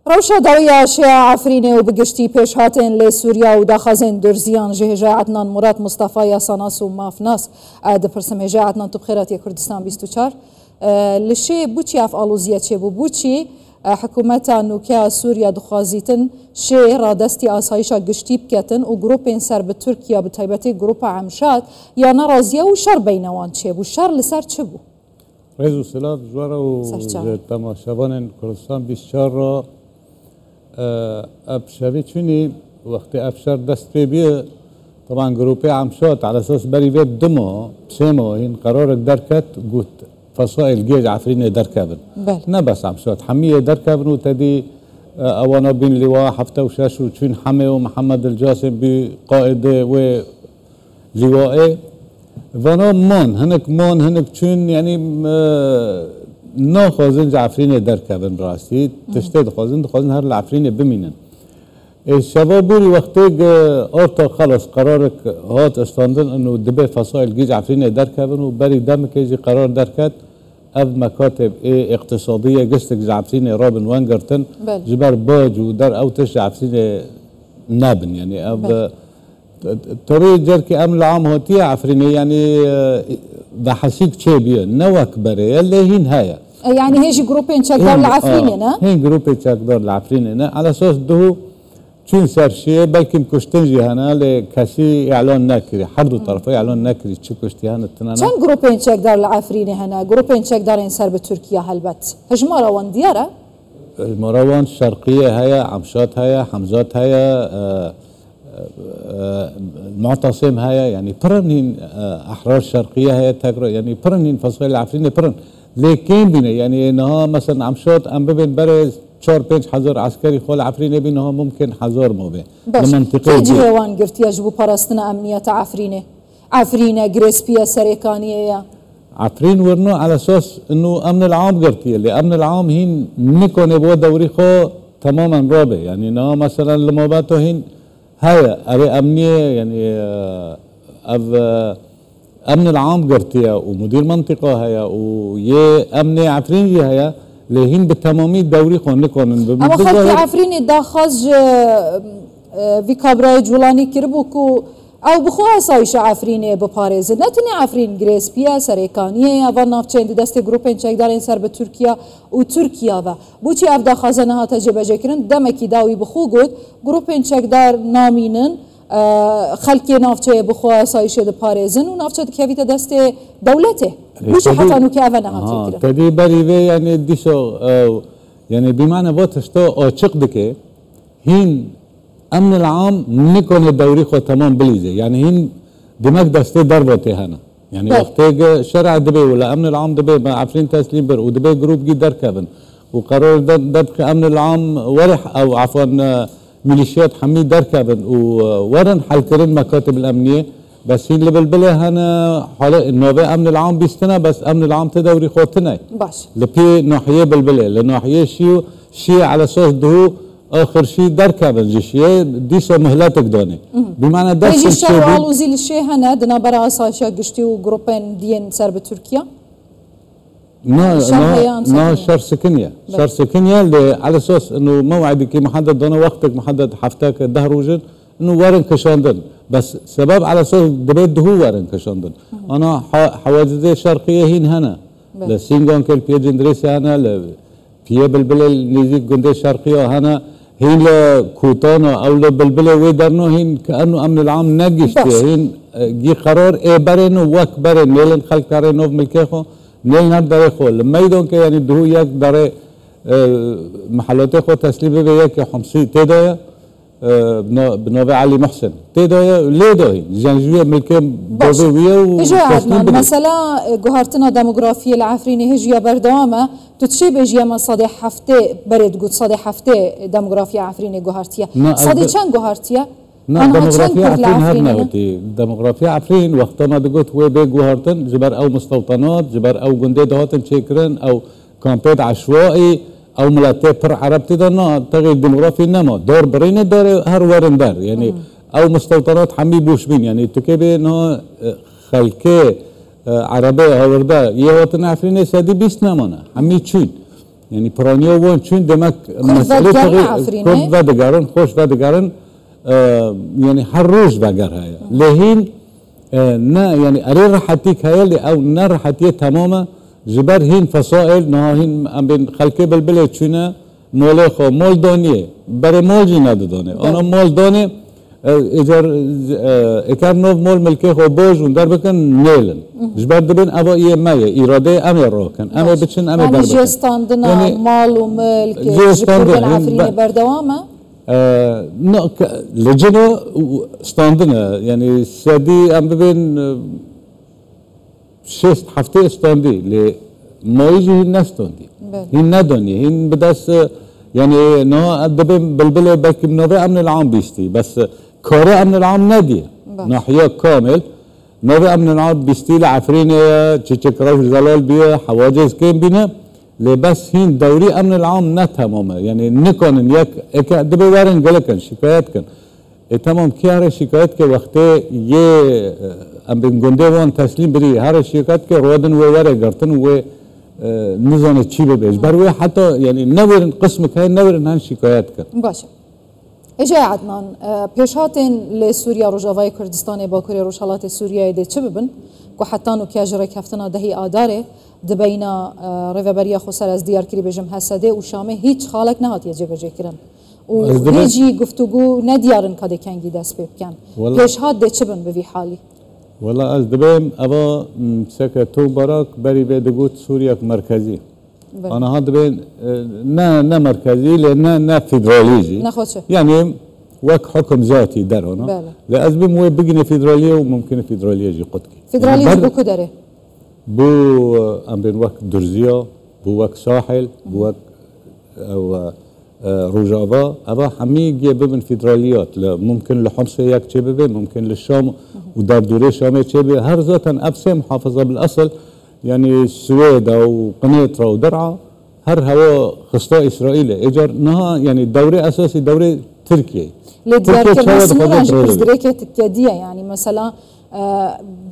روشا داوية شيعة عفريني وبقشتي بيش هاتين لسوريا وداخزين درزيان جهجا عدنان مراد مصطفى ياساناس ومافناس دبرسم هجا عدنان تبخيرات كردستان 24 لشي بوچي افعالوزية چه بوچي حكومتا نوكيا سوريا دخوازيتن شي رادستي آسايشا قشتي بكتن و گروپين سر بتركيا بتايبتي گروپا عمشات يا نرازية و شر بينوان چه بو شر لسر چه بو رئيس السلام جوارا و تماشاوان كردستان 24 ابشري چوني وقت افشار دست بيه طبعا جروبي عمشات على اساس بري بيت دمو بسيمو هين قرارك دركت قلت فصائل جيج عفرين دركابن نا بس عمشات حمية دركابن وتدي اوانا بين لواء حفتة وشاش وشون حمي ومحمد الجاسم بقائد و لواء فانا مون هنك چون يعني نا خوازن عفرين دركابن براسي تشتد خوازن هر العفرين بمينن الشباب بوري وقتك أورتا خلص قرارك هات استاندن انه دبي فصائل جيج عفرين دركابن وبري دمك يجي قرار دركات اب مكاتب اقتصاديه قشتك عفرين رابن وانجرتن جبر باج ودار او تش عفرين نابن يعني اب طريق جركي امن العام هاتي عفريني يعني بحسيك تشيبيه نوك بري اللي هين هايا يعني هيجي جروبين شكدار العفريني هين جروبين شكدار العفريني على اساس دهو چون سرشيه بلكن كشتنجي هنا لكسي اعلان نكري حد طرفي اعلان نكري شو كشتي هنا التنانا كان جروبين شكدار العفريني هنا جروبين شكدار سر بتركيا هلبت هجمه روان دياره المروان الشرقيه هيا عمشات هيا حمزات هيا المعتصم هيا يعني برنين احرار الشرقيه هيا تقرا يعني برنين فصائل العفريني برن لكن بينا يعني انها مثلا عمشات ام ببين برز 4-5 حزر عسكري خول عفريني بينها ممكن حزر موبي المنطقه دي هوان قرتي يجبو باراستنا امنيه عفرينه جريسبيا سريكانيه عفرين ورنو على اساس انه امن العام قرتي اللي امن العام هين نكون بو دوري خو تماما رابع يعني انها مثلا لموباتو هين هيا اري امنيه يعني امن العام قرتيا ومدير منطقه هيا ويا امنيه عفرين هيا لهين بالتمامي الدوري خون اما خلقي عفريني داخز في كابراي جولاني كربوكو او بخو اسايش عفريني بباريز نتني عفرين جريسبيا سريكانيه و نافچند دست گروپن چکدارن سر به ترکیه و ترکیه و بوچی اف داخزنه ها تجربه جکرن دمکی داوی بخو گود گروپن چکدار نامینن خلقي نافچه بخو اسايش د پاريزن و نافچه كيفيت دست دولته مش حتى انه كيفنا هاتكره تدي بريوي يعني ديشو يعني بمعنى واتشتو açık دكه هين امن العام نكون الدوري خو تمام بليزه يعني هين دماغ دست ضربته هنا يعني وقت شرع دبي ولا امن العام دبي عفرين تسليم بر ودبي جروب جي دركبن وقرار دبك امن العام ورح او عفوا ميليشيات حمي دركبن وورن حلكرن مكاتب الامنيه بس هي اللي بالبله هنا حاله النوبه امن العام بيستنا بس امن العام تدوري خوتنا باش لبي ناحيه بالبله لناحيه شيء على اساس دهو اخر شيء دركبن شيء ديسو مهلاتك دوني بمعنى درس الشيء والوزيل الشيء هنا دنا برا اساسا قشتي وجروبين دين سر بتركيا نا شهر سكنيا اللي على اساس انه موعدك محدد دون وقتك محدد حفتك الدهر وجد انه ورن كشاندن بس سبب على اساس دبيت هو ورن كشاندن انا حواجز الشرقيه هين هنا لسينغون كل بيجندريس هنا في بالبلل نيزي جندي الشرقيه هنا هين لكوتانا او لبلبله ويدرنو هين كانه امن العام نجشت هين جي قرار اي برن وك برن ميلن خلق كارينوف ملكيخو نيل نقدر يخول لما يدون كي يعني دهو يك داري محلات خو تسليم بيك حمصي تدايا بنوبة علي محسن تدايا ليه داهي جنجوية ملكي بوبوية وتسليم مثلا جوهرتنا ديموغرافية العفريني هجية بردوامة تتشبه جيا من صدي حفتة برد قد صدي حفتة ديموغرافية عفريني جوهرتية صدي كان جوهرتية ديموغرافيا عفرين هرنا وتي ديموغرافيا عفرين وقت ما دقوت وي بيج وهرتن جبر او مستوطنات جبر او جندي دهاتن شيكرن او كامبيد عشوائي او ملاتي بر عربتي دنا تغيير ديموغرافي نما دور برين دار هر ورن دار يعني او مستوطنات حمي بوشبين يعني تكبي انه خلكي عربيه هوردا يهوتن عفرين سادي بيس نمانا حمي تشين يعني برانيا وان چون دمك مسألة كرد و دگران خوش و دگران يعني هر روز بگر هاي لهين نا يعني اري راحتيك هاي اللي او نا راحتيه تماما جبر هين فصائل نا هين ام بين خلقي بالبلد شنا مول خو مول دونيه بري مول جينا دونه انا مول دوني اجر اكار نوف مول ملكي خو بوج وندر بكن نيلن جبر دبن ابا اي ماي اراده امر روكن امر بتشن امر يعني جستاندنا مال وملك جبر عفرين بردوامه لجنة ستاندنا يعني سادي ام بين شست هفته استاندي لمويجي هين نستاندي هين ندوني هين بدس يعني نو ادبن بلبله بلكي نوبه امن العام بيستي بس كاره امن العام ندي ناحيه كامل نوبه امن العام بيستي لعفرين تشيك روش زلال بيه حواجز كين بينا لبس هين دوري امن العام نه تمامه يعني نكون یک دبه ورن گلکن شکایت کن تمام کی هر شکایت که وقتی یه ام بین گنده وان تسلیم بری هر شکایت که رودن و وره گرتن و نزانه چی ببیش بروی حتی يعني نورن قسم که نورن هن شکایت کن باشه اجا عدنان پیشاتن لسوریا روجاوای کردستان باکوری روشالات سوریا ده چه ببن که حتی نو که اجرای کفتنا دهی آداره دبینا ریوبریا خسر از دیار کری بجم حسده و شامه هیچ خالق نهات یه جبجه کرن و هیچی گفتگو ندیارن کده کنگی دست بکن پیشات ده چه بن بوی حالی والله از دبیم ابا سکه تو براک بری به دگوت سوریا مرکزی انا ها دبین نه مرکزی نه فدرالیجی يعني وك حكم ذاتي در هنا لازم مو بقينا فيدراليه وممكن فيدراليه جي قدكي فيدراليه بو كدره بو ام بين وك درزيا بو وك ساحل بو وك او روجافا ابا حميق ببن فيدراليات ممكن لحمص ياك تشبه ممكن للشام ودار دوري شامي تشبه هر ذاتا ابسي محافظه بالاصل يعني السويد او قنيطره ودرعا هر هوا خصتا اسرائيل اجر نها يعني دوري اساسي دوري تركيا لديار كرناس نورانج بزدريكة كدية يعني مثلا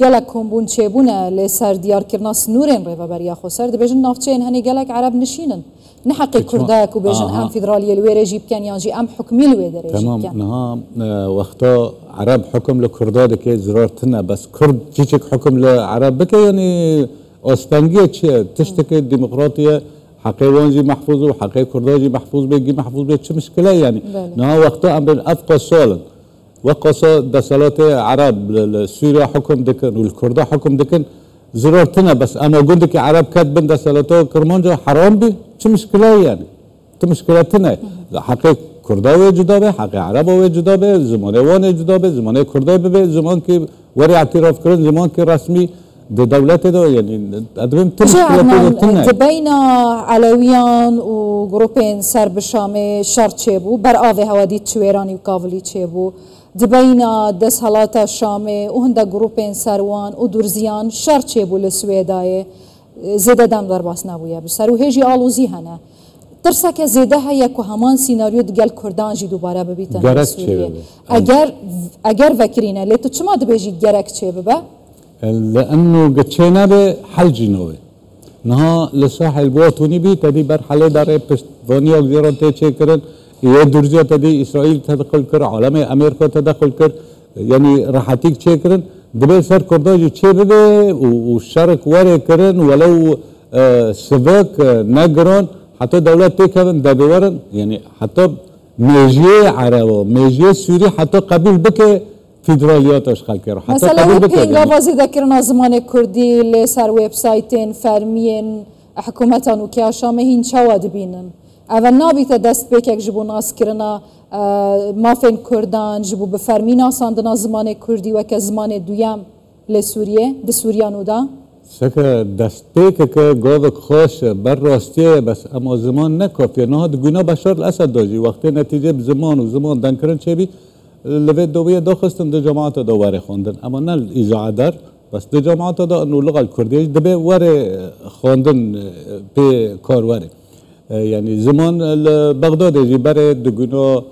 قالك كومبون تشيبونا لسر ديار كرناس نورين ريفا بريا خسر دبيجن نافتشين هني قالك عرب نشينن نحقق كرداك وبيجن ام فيدرالية الويري جيب كان يانجي ام حكمي الويدر تمام نها وقتا عرب حكم لكردا دكي زرارتنا بس كرد تشيك حكم لعرب بك يعني اسبانجيه تشتكي الديمقراطيه حقيقي محفوظ وحقيقي كرداجي محفوظ بيجي محفوظ بيجي شو مشكله يعني نها وقتا ام ابقى سولن وقصا دسالات عرب سوريا حكم دكن والكردا حكم دكن زرارتنا بس انا قلت عرب كاتبين دسالته كرمانجا حرام بي شو مشكله يعني تو مشكلتنا حقيقي كرداوي جدا به حقيقي عرباوي جدا به زمانه وان جدا به زمانه كرداوي به زمان که وري اعتراف کردن زمان که رسمي ده دولت ده يعني ادبم مشكلتنا بين علويان وجروبين سرب الشامي شرط شيبو برآوي هوادي تشويراني وكافلي شيبو دبينا دس هلاتا الشامي وهندا جروبين سروان ودرزيان شرط شيبو للسويداي زيادة دم ضرباس نابويا بسر وهيجي آلوزي هنا ترسك زيادة هي كهمان سيناريو دقال كردان جي دوباره ببيتن سوريا اگر وكرينا ليتو چما دبيجي جرك شيبه لانه قتشينا به حل جنوبي نها لساحل بوطني بي تدي برحله داره بستفانيا وزيران تيشكرن يدرجه تدي اسرائيل تدخل كر عالم امريكا تدخل كر يعني راحتيك تشكرن دبي سر كرداجي تشبه والشرق وري كرن ولو سباك نجران حتى دولات تكرن دبورن يعني حتى ميجي عربو ميجي سوري حتى قبيل بك فيدراليات اشغال كره حتى مثلا بينغا وازي ذكرنا زمان كردي لسر ويب سايتين فرمين حكومتان وكياشامه هين شواد بينن اول نابيت دست بيكك جبو ناس كرنا مافين كردان جبو بفرمين آساندنا زمان كردي وك زمان دويام لسوريا بسوريانو دا سكا دست بيكك قوضك خوش بر راستيه بس اما زمان نكافيه نهاد گونا بشار الاسد داجي وقتی نتیجه بزمان وزمان دنكرن چبي لفت دوبيه داخستن دو جماعت دواره خوندن اما نه اذاعه در بس دو جماعت دا انه اللغه الكرديه دبي وره خوندن به کار وره يعني زمان بغداد يجي بري دقنا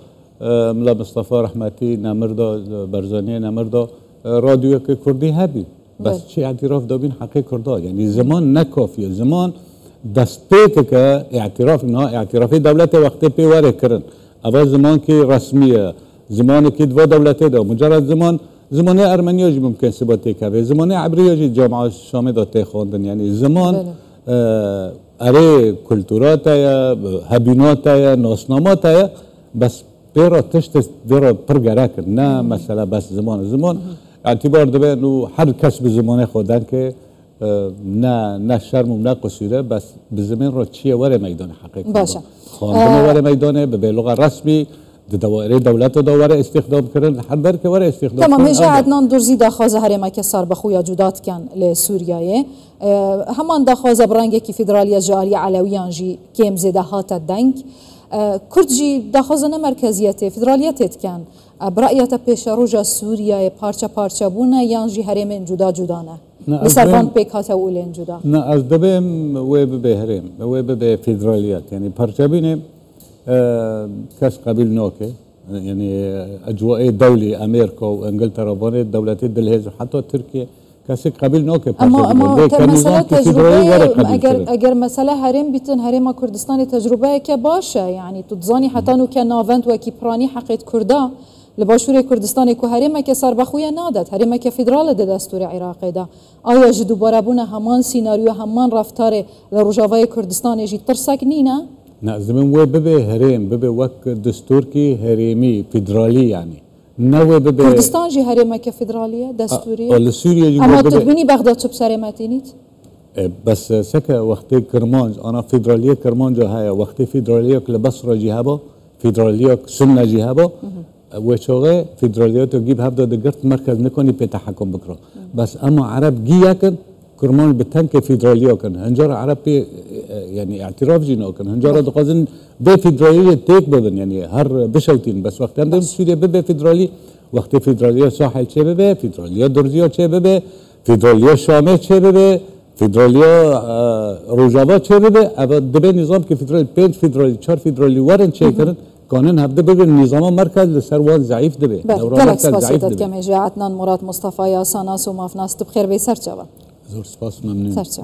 ملا مصطفى رحمتي نمردا برزاني نمردا راديو كردي هبي بس شيء اعتراف دابين حقيقي كردا يعني زمان نكافيه زمان دسته که اعتراف نه اعترافی دولت وقتی پیوره کردن اول زمان که رسمیه زمانی که دو دولته ده مجرد زمان ارمنیا جی ممکن ثباتی که زمان عبریا جی جامعه شامل داته خواندن یعنی زمان اره کلتورات یا هبینات یا ناسنامات یا بس پیرا تشت دیرا پرگره کرد نه مثلا بس زمان اعتبار دبه نو هر کس به زمان خودن که نه شرم و نه قصیره بس به زمان را چیه وره میدان حقیقت باشه خواندن وره میدانه به لغت رسمی دوائره دولت و دوائره استخدام کردن هر در که وره استخدام تمام هجا عدنان درزی دخواز هرما که سر بخویا جدات کن لسوریایه همان دخواز برانگه که فدرالیه جاری علویان جی کم زده هات دنگ کرد جی دخواز مرکزیت فدرالیت کن برایت پیش روجا سوریه پارچه بونه یان جی هرم جدا نه لسرفان پیکات اولین جدا نه از دبیم وی به هرم وی به فدرالیت یعنی پارچه بینه کس قبیل نوکه یعنی اجواء دولی امریکا و انگلترا بانه دولت دلهز و حتی ترکیه کسی قبیل نوکه اما مثلا تجربه اگر مثلا هرم بیتن هرم کردستان تجربه که باشه یعنی تتزانی حتی نو که ناوند و کی پرانی حقیقت کرده لباشور کردستان که هرم که سر بخوی نادد هرم که فدرال ده دستور عراق ده آیا جدو باربونه همان سیناریو همان رفتار لروجاوای کردستان جی ترسک نینه نه زمین وی ببه هرم ببه وقت دستور کی هرمی فدرالی یعنی نه وی ببه کردستان جی هرم که فدرالیه دستوریه لسوریه اما تبینی بغداد چوب سر متینید بس سکه وقتی کرمانج آنا فدرالیه کرمانج های وقتی فدرالیه که بصره جهابه فدرالیه سنه جهابه وشوغه فدرالیه تو گیب هفته دگرت مرکز نکنی به تحکم بکره بس اما عرب گیه کن کرمان به تنک فدرالیه کن هنجار عرب یعنی اعتراف جینا کن هنجار دقازن به فدرالیه تیک بدن یعنی هر بشوتین بس وقتی عندهم سوریه به فدرالی وقتی فدرالیه ساحل چه به فدرالیه درزیا چه به فدرالیه شامه چه به فدرالیه روجاوا چه به اول دبه نظام که فدرالی 5 فدرالی 4 فدرالی ورن چه کردن قانون هفته بگه نظام مرکز لسروان ضعیف دبه دوران مرکز ضعیف دبه کمی جاعتنا مراد مصطفى یا ساناس و مافناس بخیر بی سرچه زور سپاس ممنون سرچه